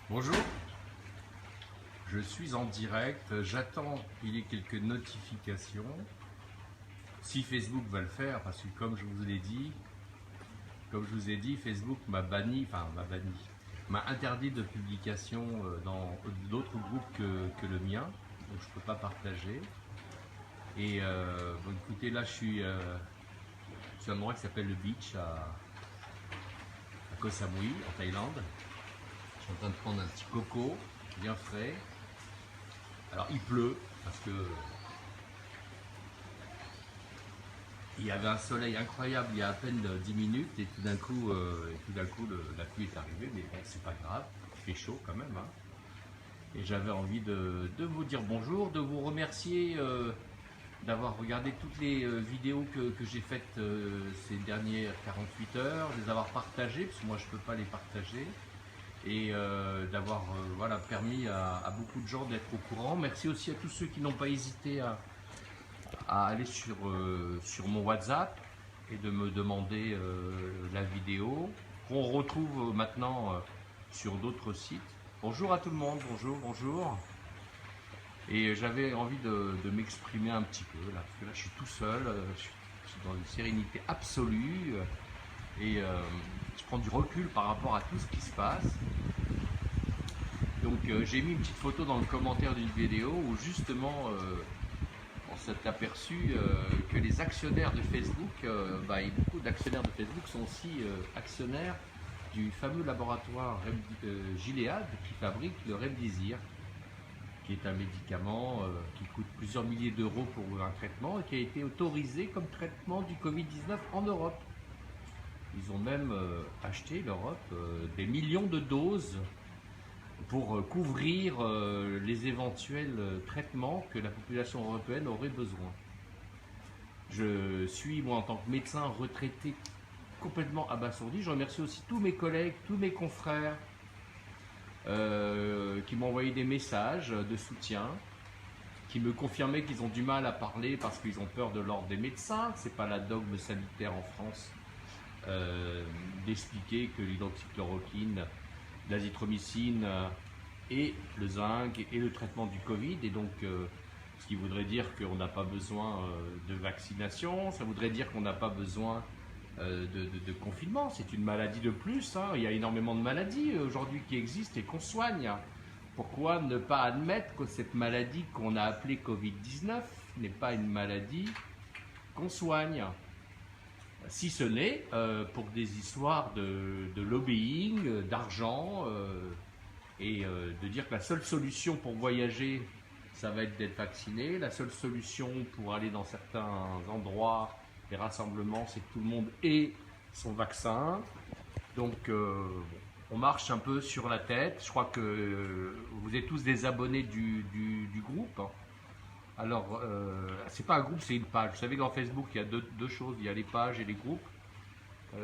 Bonjour, je suis en direct, j'attends qu'il y ait quelques notifications. Si Facebook va le faire, parce que comme je vous ai dit, Facebook m'a interdit de publication dans d'autres groupes que le mien, donc je ne peux pas partager. Et bon, écoutez, là je suis à un endroit qui s'appelle le beach à Koh Samui en Thaïlande. Je suis en train de prendre un petit coco bien frais. Alors il pleut parce que il y avait un soleil incroyable il y a à peine 10 minutes et tout d'un coup, la pluie est arrivée, mais bon, c'est pas grave, il fait chaud quand même, hein. Et j'avais envie de vous dire bonjour, de vous remercier d'avoir regardé toutes les vidéos que j'ai faites ces dernières 48 heures, de les avoir partagées, parce que moi je peux pas les partager, et d'avoir voilà, permis à beaucoup de gens d'être au courant. Merci aussi à tous ceux qui n'ont pas hésité à aller sur mon WhatsApp et de me demander la vidéo qu'on retrouve maintenant sur d'autres sites. Bonjour à tout le monde, bonjour, bonjour. Et j'avais envie de m'exprimer un petit peu là, parce que là je suis tout seul, je suis dans une sérénité absolue et je prends du recul par rapport à tout ce qui se passe. Donc j'ai mis une petite photo dans le commentaire d'une vidéo où justement on s'est aperçu que les actionnaires de Facebook, et beaucoup d'actionnaires de Facebook sont aussi actionnaires du fameux laboratoire Gilead qui fabrique le Remdesivir, qui est un médicament qui coûte plusieurs milliers d'euros pour un traitement et qui a été autorisé comme traitement du Covid-19 en Europe. Ils ont même acheté, l'Europe, des millions de doses pour couvrir les éventuels traitements que la population européenne aurait besoin. Je suis, moi, en tant que médecin retraité, complètement abasourdi. Je remercie aussi tous mes collègues, tous mes confrères qui m'ont envoyé des messages de soutien, qui me confirmaient qu'ils ont du mal à parler parce qu'ils ont peur de l'ordre des médecins. C'est pas la dogme sanitaire en France d'expliquer que l'hydroxychloroquine, l'azithromycine et le zinc et le traitement du Covid, et donc ce qui voudrait dire qu'on n'a pas besoin de vaccination, ça voudrait dire qu'on n'a pas besoin de confinement. C'est une maladie de plus, hein. Il y a énormément de maladies aujourd'hui qui existent et qu'on soigne. Pourquoi ne pas admettre que cette maladie qu'on a appelée Covid-19 n'est pas une maladie qu'on soigne, si ce n'est pour des histoires de lobbying, d'argent, et de dire que la seule solution pour voyager, ça va être d'être vacciné. La seule solution pour aller dans certains endroits, les rassemblements, c'est que tout le monde ait son vaccin. Donc on marche un peu sur la tête. Je crois que vous êtes tous des abonnés du groupe. Alors, c'est pas un groupe, c'est une page. Vous savez que dans Facebook, il y a deux choses, il y a les pages et les groupes.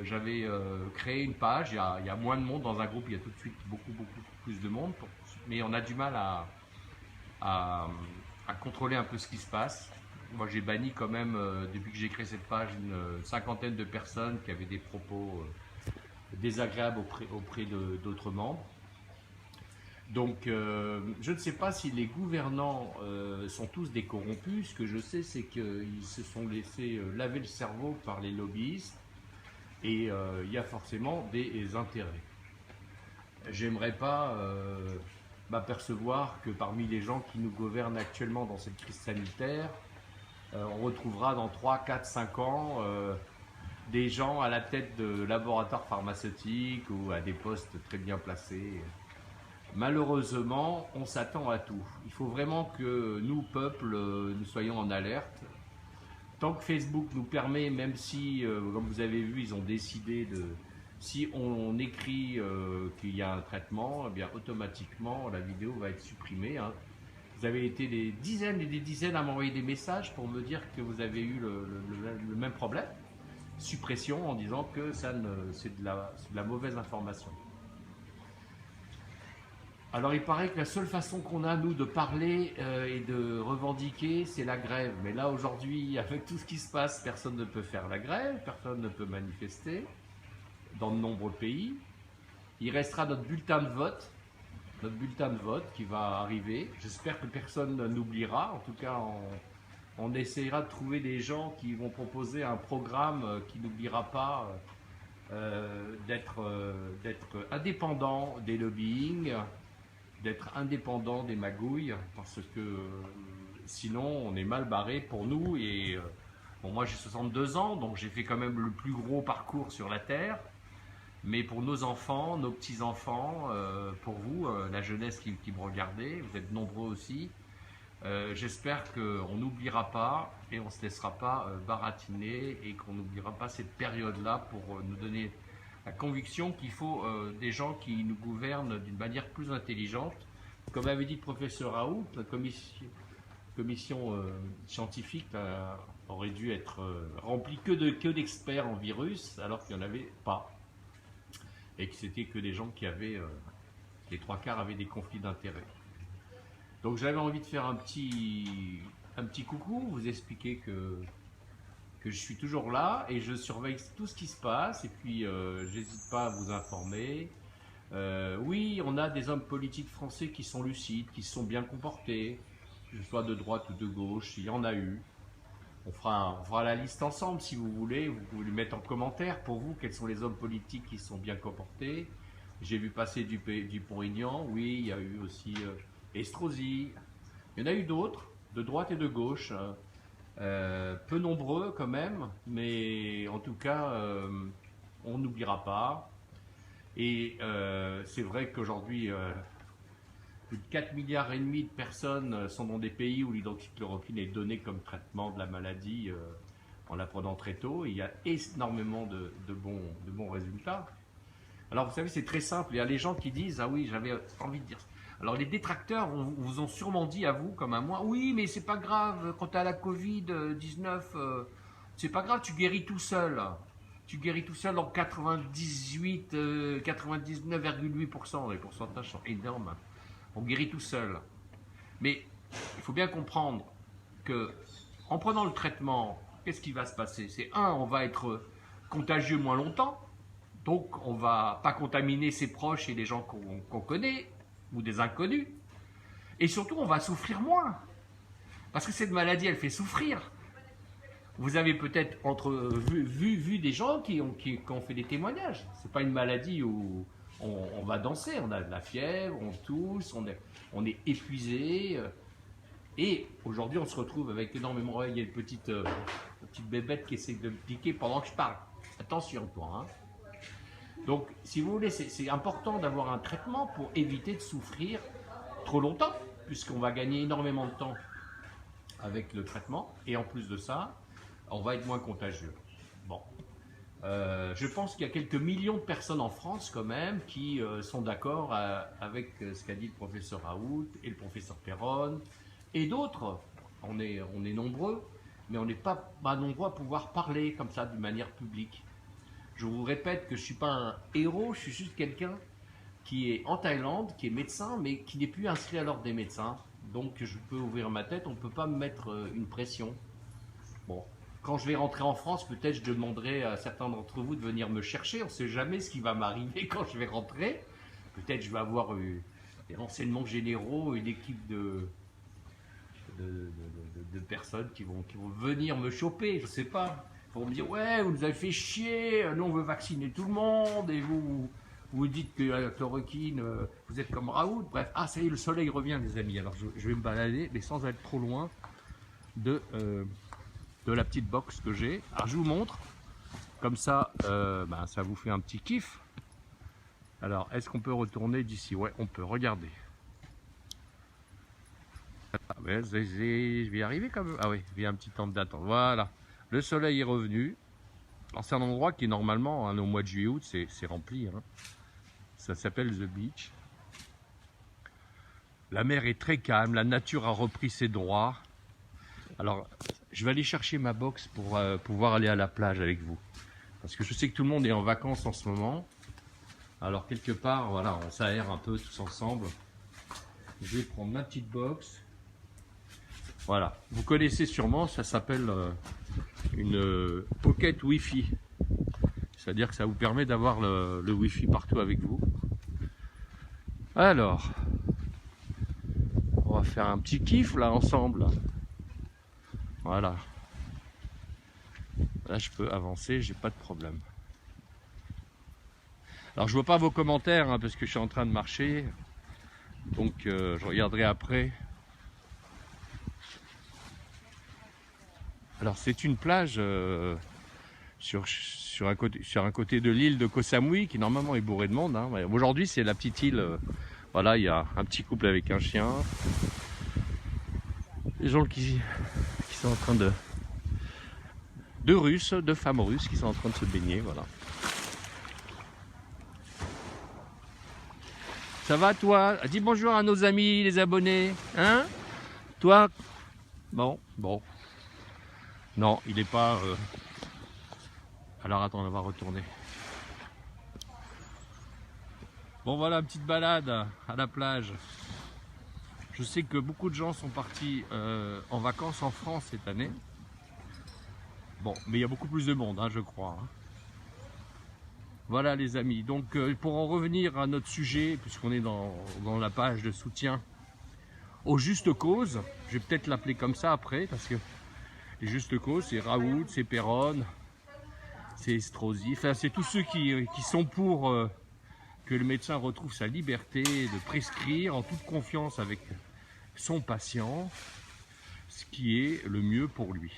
J'avais créé une page, il y a moins de monde dans un groupe, il y a tout de suite beaucoup plus de monde, mais on a du mal à contrôler un peu ce qui se passe. Moi j'ai banni quand même, depuis que j'ai créé cette page, une cinquantaine de personnes qui avaient des propos désagréables auprès d'autres membres. Donc je ne sais pas si les gouvernants sont tous des corrompus. Ce que je sais, c'est qu'ils se sont laissés laver le cerveau par les lobbyistes. Et il y a forcément des intérêts. J'aimerais pas m'apercevoir que parmi les gens qui nous gouvernent actuellement dans cette crise sanitaire, on retrouvera dans 3, 4, 5 ans des gens à la tête de laboratoires pharmaceutiques ou à des postes très bien placés. Malheureusement, on s'attend à tout. Il faut vraiment que nous, peuple, nous soyons en alerte. Tant que Facebook nous permet, même si, comme vous avez vu, ils ont décidé de... Si on écrit qu'il y a un traitement, eh bien automatiquement la vidéo va être supprimée, hein. Vous avez été des dizaines et des dizaines à m'envoyer des messages pour me dire que vous avez eu le même problème. Suppression en disant que c'est de la mauvaise information. Alors il paraît que la seule façon qu'on a, nous, de parler et de revendiquer, c'est la grève. Mais là, aujourd'hui, avec tout ce qui se passe, personne ne peut faire la grève, personne ne peut manifester dans de nombreux pays. Il restera notre bulletin de vote. notre bulletin de vote qui va arriver. J'espère que personne n'oubliera. En tout cas, on essaiera de trouver des gens qui vont proposer un programme qui n'oubliera pas d'être indépendant des lobbying, d'être indépendant des magouilles, parce que sinon on est mal barré pour nous. Et bon, moi j'ai 62 ans, donc j'ai fait quand même le plus gros parcours sur la Terre. Mais pour nos enfants, nos petits-enfants, pour vous, la jeunesse qui me regardez, vous êtes nombreux aussi, j'espère qu'on n'oubliera pas et on ne se laissera pas baratiner et qu'on n'oubliera pas cette période-là pour nous donner la conviction qu'il faut des gens qui nous gouvernent d'une manière plus intelligente. Comme avait dit le professeur Raoult, la commission scientifique aurait dû être remplie que d'experts en virus, alors qu'il n'y en avait pas. Et que c'était que des gens qui avaient, les trois quarts avaient des conflits d'intérêts. Donc j'avais envie de faire un petit coucou, vous expliquer que je suis toujours là et je surveille tout ce qui se passe et puis j'hésite pas à vous informer. Oui, on a des hommes politiques français qui sont lucides, qui se sont bien comportés, que ce soit de droite ou de gauche, il y en a eu. On fera la liste ensemble si vous voulez, vous pouvez le mettre en commentaire pour vous, quels sont les hommes politiques qui se sont bien comportés. J'ai vu passer Dupont-Aignan, oui, il y a eu aussi Estrosi, il y en a eu d'autres, de droite et de gauche, peu nombreux quand même, mais en tout cas, on n'oubliera pas. Et c'est vrai qu'aujourd'hui, plus de 4,5 milliards de personnes sont dans des pays où l'hydroxychloroquine est donnée comme traitement de la maladie en la prenant très tôt. Et il y a énormément de bons résultats. Alors vous savez, c'est très simple. Il y a les gens qui disent « Ah oui, j'avais envie de dire ça ». Alors les détracteurs vous ont sûrement dit à vous, comme à moi, « Oui, mais c'est pas grave, quand tu as la Covid-19, c'est pas grave, tu guéris tout seul. Tu guéris tout seul dans 99,8%. Les pourcentages sont énormes. On guérit tout seul. Mais il faut bien comprendre que en prenant le traitement, qu'est-ce qui va se passer? C'est on va être contagieux moins longtemps, donc on ne va pas contaminer ses proches et les gens qu'on connaît, ou des inconnus. Et surtout, on va souffrir moins. Parce que cette maladie, elle fait souffrir. Vous avez peut-être vu des gens qui ont fait des témoignages. Ce n'est pas une maladie où on va danser, on a de la fièvre, on tousse, on est épuisé. Et aujourd'hui, on se retrouve avec énormément... Il y a une petite bébête qui essaie de me piquer pendant que je parle. Attention, toi. Hein. Donc, si vous voulez, c'est important d'avoir un traitement pour éviter de souffrir trop longtemps, puisqu'on va gagner énormément de temps avec le traitement. Et en plus de ça, on va être moins contagieux. Bon. Je pense qu'il y a quelques millions de personnes en France quand même qui sont d'accord avec ce qu'a dit le professeur Raoult et le professeur Perron et d'autres. On est nombreux, mais on n'est pas nombreux à pouvoir parler comme ça d'une manière publique. Je vous répète que je ne suis pas un héros, je suis juste quelqu'un qui est en Thaïlande, qui est médecin, mais qui n'est plus inscrit à l'ordre des médecins. Donc je peux ouvrir ma tête, on ne peut pas me mettre une pression. Bon. Quand je vais rentrer en France, peut-être je demanderai à certains d'entre vous de venir me chercher. On ne sait jamais ce qui va m'arriver quand je vais rentrer. Peut-être je vais avoir des renseignements généraux, une équipe de personnes qui vont venir me choper, je ne sais pas. Ils vont me dire « Ouais, vous nous avez fait chier, nous on veut vacciner tout le monde, et vous dites que la chloroquine, vous êtes comme Raoult. » Bref, ça y est, le soleil revient les amis. Alors je vais me balader, mais sans être trop loin de la petite box que j'ai. Alors je vous montre, comme ça, ça vous fait un petit kiff. Alors, est-ce qu'on peut retourner d'ici? Ouais, on peut, regarder. Je vais y arriver quand même. Ah oui, il y a un petit temps d'attente. Voilà, le soleil est revenu. Alors c'est un endroit qui normalement, au mois de juillet-août, c'est rempli. Hein. Ça s'appelle The Beach. La mer est très calme, la nature a repris ses droits. Alors, je vais aller chercher ma box pour pouvoir aller à la plage avec vous. Parce que je sais que tout le monde est en vacances en ce moment. Alors, quelque part, voilà, on s'aère un peu tous ensemble. Je vais prendre ma petite box. Voilà, vous connaissez sûrement, ça s'appelle une Pocket Wi-Fi. C'est-à-dire que ça vous permet d'avoir le Wi-Fi partout avec vous. Alors, va faire un petit kiff là ensemble. Voilà. Là je peux avancer, j'ai pas de problème. Alors je vois pas vos commentaires hein, parce que je suis en train de marcher. Donc je regarderai après. Alors c'est une plage sur un côté de l'île de Koh Samui qui normalement est bourrée de monde. Hein. Aujourd'hui c'est la petite île. Voilà, il y a un petit couple avec un chien. Des gens qui sont en train de femmes russes qui sont en train de se baigner. Voilà. Ça va toi? Dis bonjour à nos amis, les abonnés. Hein? Toi? Bon. Non, il n'est pas... Alors attends, on va retourner. Bon voilà, petite balade à la plage. Je sais que beaucoup de gens sont partis en vacances en France cette année. Bon, mais il y a beaucoup plus de monde, hein, je crois. Hein. Voilà les amis, donc pour en revenir à notre sujet, puisqu'on est dans la page de soutien aux justes causes, je vais peut-être l'appeler comme ça après, parce que les justes causes, c'est Raoult, c'est Péronne, c'est Estrosi, enfin c'est tous ceux qui sont pour que le médecin retrouve sa liberté de prescrire en toute confiance avec son patient ce qui est le mieux pour lui.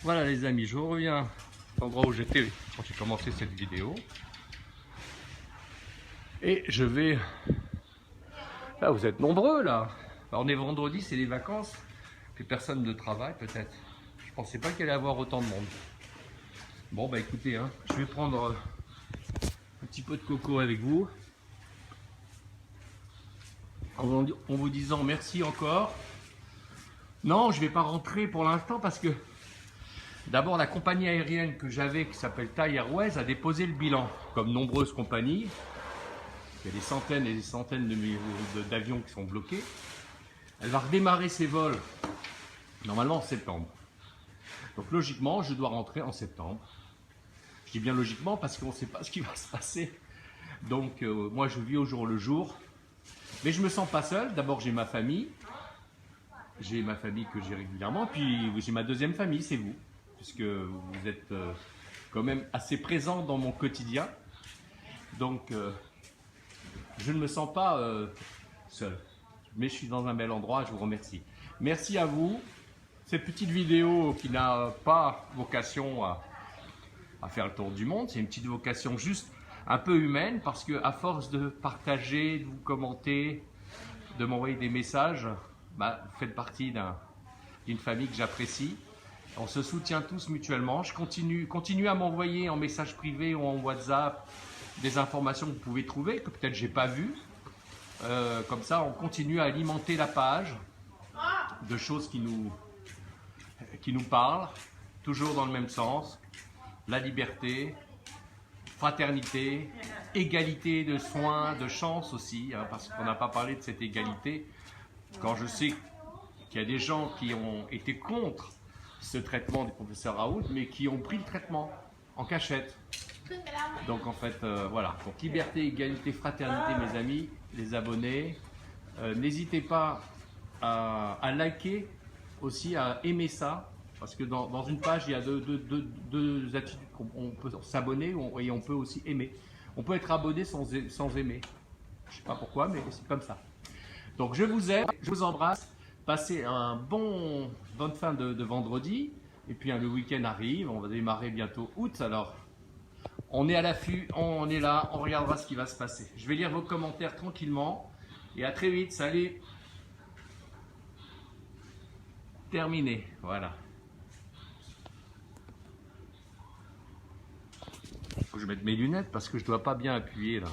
Voilà les amis, je reviens à l'endroit où j'étais quand j'ai commencé cette vidéo. Et je vais... Là vous êtes nombreux là. Alors, on est vendredi, c'est les vacances. Plus personne ne travaille peut-être. Je pensais pas qu'il allait y avoir autant de monde. Bon bah écoutez, hein, je vais prendre un petit peu de coco avec vous. En vous disant merci encore. Non, je vais pas rentrer pour l'instant parce que d'abord la compagnie aérienne que j'avais qui s'appelle Thai Airways a déposé le bilan. Comme nombreuses compagnies. Il y a des centaines et des centaines d'avions qui sont bloqués. Elle va redémarrer ses vols normalement en septembre. Donc logiquement, je dois rentrer en septembre. Je dis bien logiquement parce qu'on ne sait pas ce qui va se passer. Donc moi je vis au jour le jour. Mais je ne me sens pas seul. D'abord j'ai ma famille. J'ai ma famille que j'ai régulièrement. Puis j'ai ma deuxième famille, c'est vous. Puisque vous êtes quand même assez présent dans mon quotidien. Donc je ne me sens pas seul. Mais je suis dans un bel endroit, je vous remercie. Merci à vous. Cette petite vidéo qui n'a pas vocation à faire le tour du monde, c'est une petite vocation juste un peu humaine parce que à force de partager, de vous commenter, de m'envoyer des messages, bah, vous faites partie d'une famille que j'apprécie. On se soutient tous mutuellement. Je continue à m'envoyer en message privé ou en WhatsApp des informations que vous pouvez trouver, que peut-être j'ai pas vues. Comme ça, on continue à alimenter la page de choses qui nous parlent, toujours dans le même sens. La liberté, fraternité, égalité de soins, de chance aussi, hein, parce qu'on n'a pas parlé de cette égalité. Quand je sais qu'il y a des gens qui ont été contre ce traitement du professeur Raoult, mais qui ont pris le traitement en cachette. Donc en fait, voilà. Donc liberté, égalité, fraternité, mes amis, les abonnés. N'hésitez pas à liker aussi, à aimer ça. Parce que dans une page, il y a deux attitudes. On peut s'abonner et on peut aussi aimer. On peut être abonné sans aimer. Je ne sais pas pourquoi, mais c'est comme ça. Donc je vous aime, je vous embrasse. Passez un bonne fin de vendredi. Et puis le week-end arrive, on va démarrer bientôt août. Alors on est à l'affût, on est là, on regardera ce qui va se passer. Je vais lire vos commentaires tranquillement. Et à très vite, salut. Terminé, voilà. Faut que je mette mes lunettes parce que je dois pas bien appuyer là.